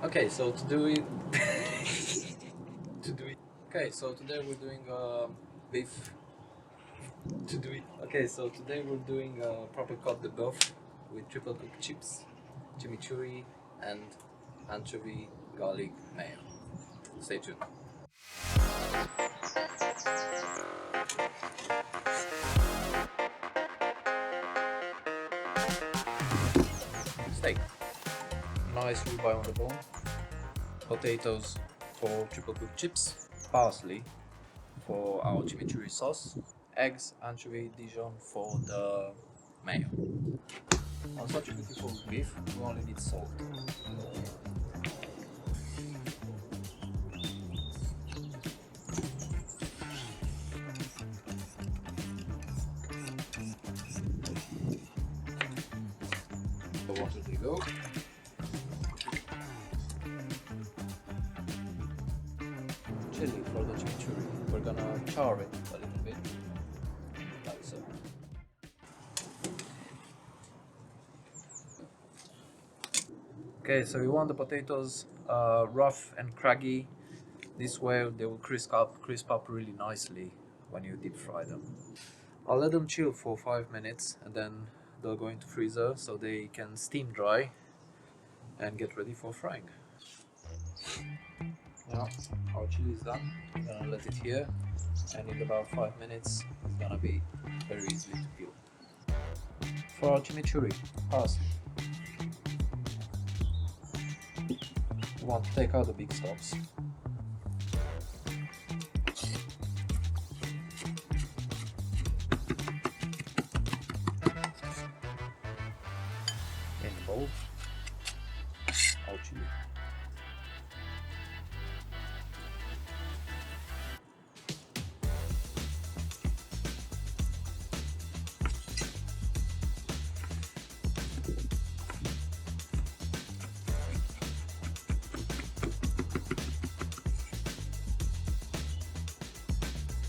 Okay, so to do it, Okay, so today we're doing beef. Okay, so today we're doing proper côte de boeuf with triple cooked chips, chimichurri, and anchovy garlic mayo. Stay tuned. Steak. Nice ribeye on the bone. Potatoes for triple cooked chips. Parsley for our chimichurri sauce. Eggs, anchovy, Dijon for the mayo. On such a beautiful beef, we only need salt. The water to go. Chili for the chimichurri. We're gonna char it a little bit, like so. Okay, so we want the potatoes rough and craggy. This way they will crisp up really nicely when you deep fry them. I'll let them chill for 5 minutes and then they'll go into freezer so they can steam dry and get ready for frying. Now our chili is done. I'm gonna let it here, and in about 5 minutes it's gonna be very easily to peel. For our chimichurri, parsley. We want to take out the big stalks. In the bowl, our chili.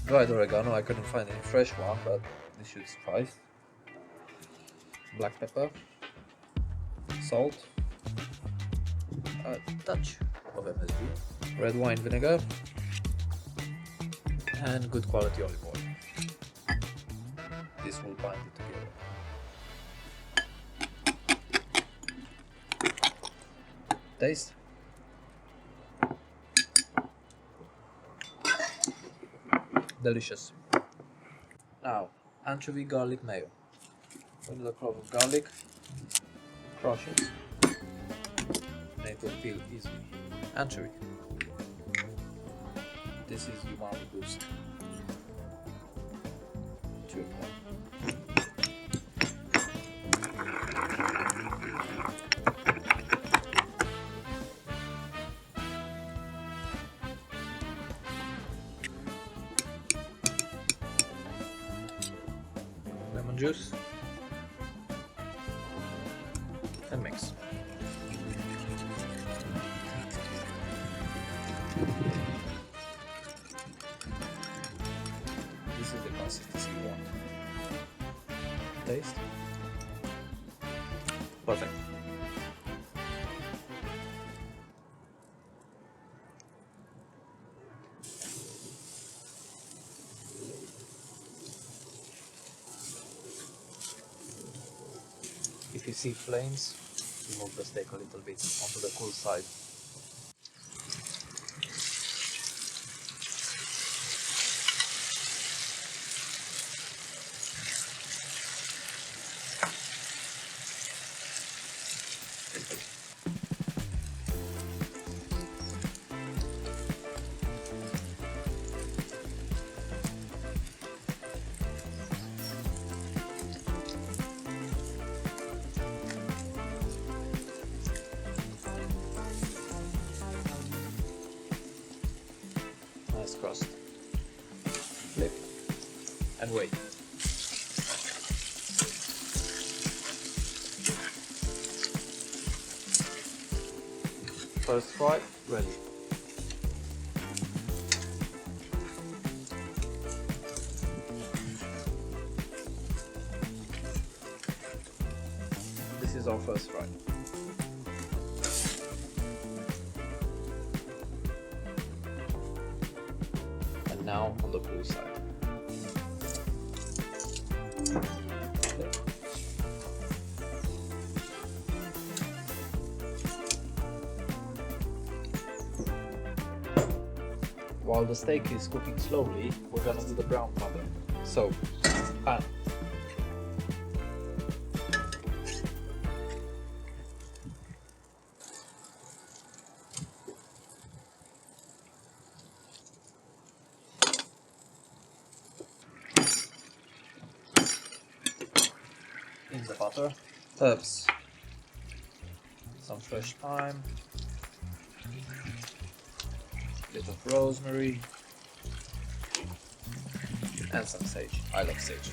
Dried oregano, I couldn't find any fresh one, but this should suffice. Black pepper, salt, a touch of MSG, red wine vinegar, and good quality olive oil. This will bind it together. Taste. Delicious. Now, anchovy garlic mayo. With a clove of garlic, crush it, and it will peel easily. Anchovy. This is umami boost. 2 of them. Lemon juice and mix. This is the consistency you want. Taste. Perfect. If you see flames, remove the steak a little bit onto the cool side. Nice crust. Flip and wait. First fry ready. This is our first fry. Now on the blue side. Okay. While the steak is cooking slowly, we're gonna do the brown powder. So, pan. In the butter, herbs, some fresh thyme, a bit of rosemary, and some sage. I love sage.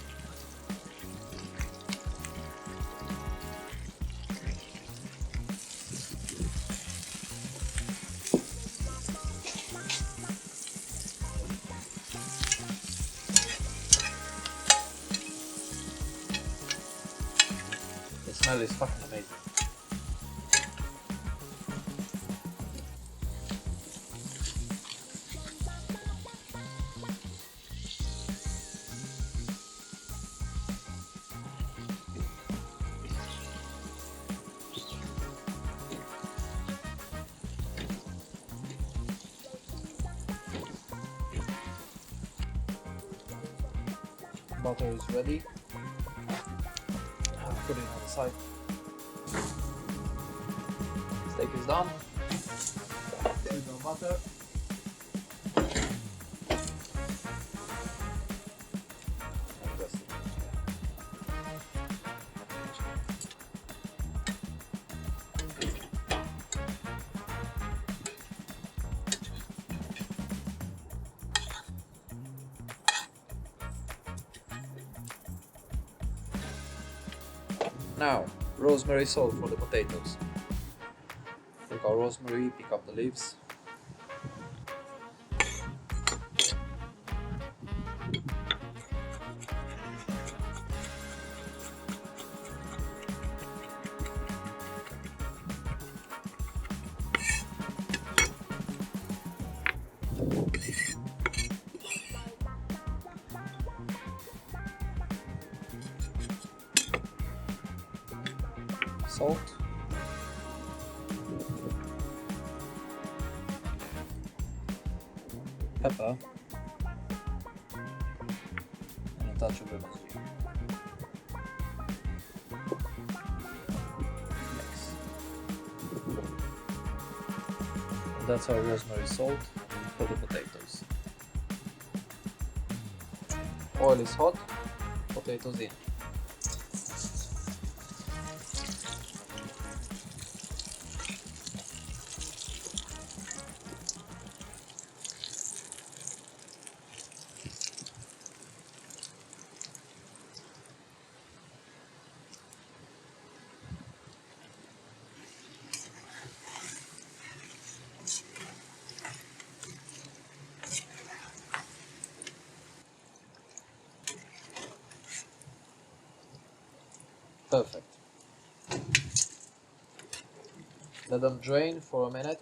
The smell is fucking amazing. Butter is ready. I'll put it on the side. Steak is done. With no butter. And rest it. Now, rosemary salt for the potatoes. Take our rosemary, pick up the leaves. Salt. Pepper. And a touch of lemon. Mix. And that's our rosemary salt for the potatoes. Oil is hot, potatoes in. Perfect. Let them drain for a minute.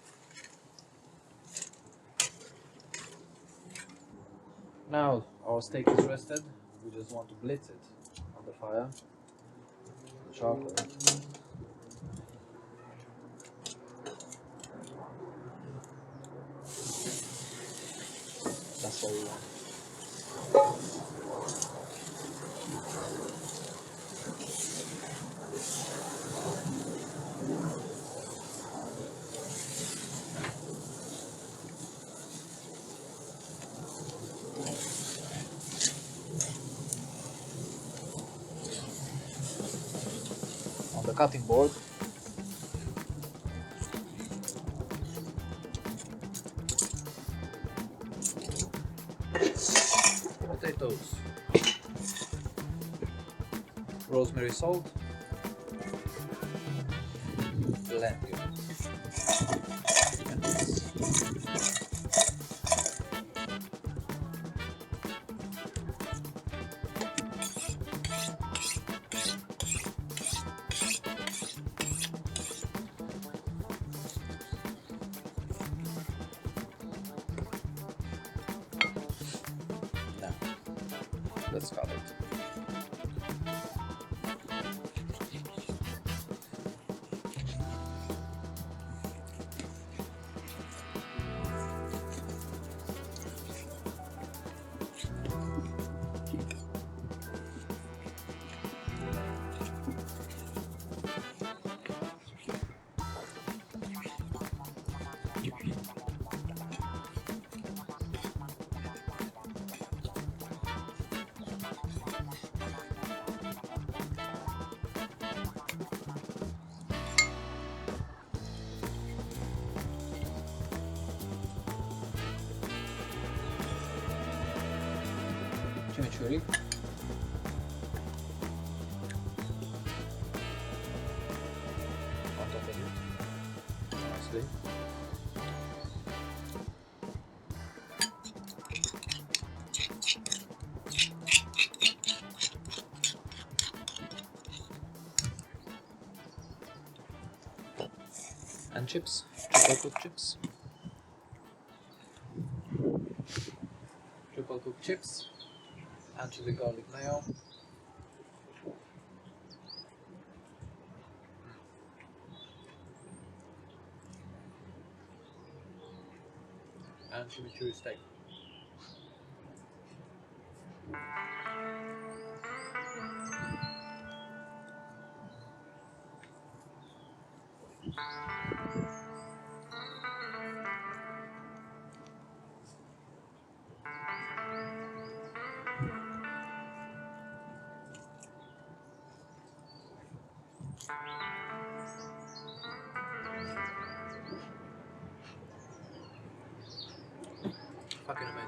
Now our steak is rested. We just want to blitz it on the fire. Charcoal. That's what we want. On the cutting board, potatoes, rosemary salt, blend it. Let's cut it. Chimichurri. On top of it, nicely. And chips, triple cooked chips. Triple cooked chips, anchovy garlic mayo. And chimichurri steak. Fucking amazing.